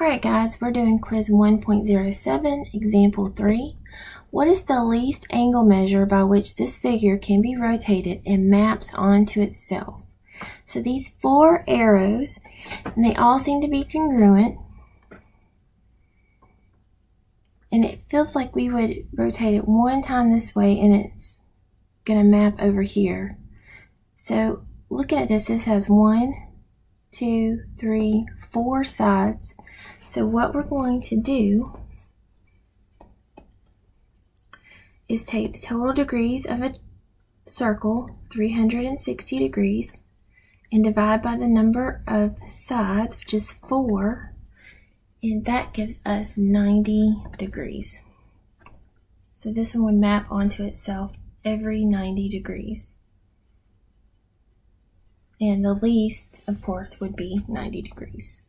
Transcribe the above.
Alright guys, we're doing quiz 1.07, example 3. What is the least angle measure by which this figure can be rotated and maps onto itself? So these four arrows, and they all seem to be congruent. And it feels like we would rotate it one time this way and it's going to map over here. So looking at this, this has 1, 2, 3, 4 sides. So what we're going to do is take the total degrees of a circle, 360 degrees, and divide by the number of sides, which is 4, and that gives us 90 degrees. So this one would map onto itself every 90 degrees. And the least, of course, would be 90 degrees.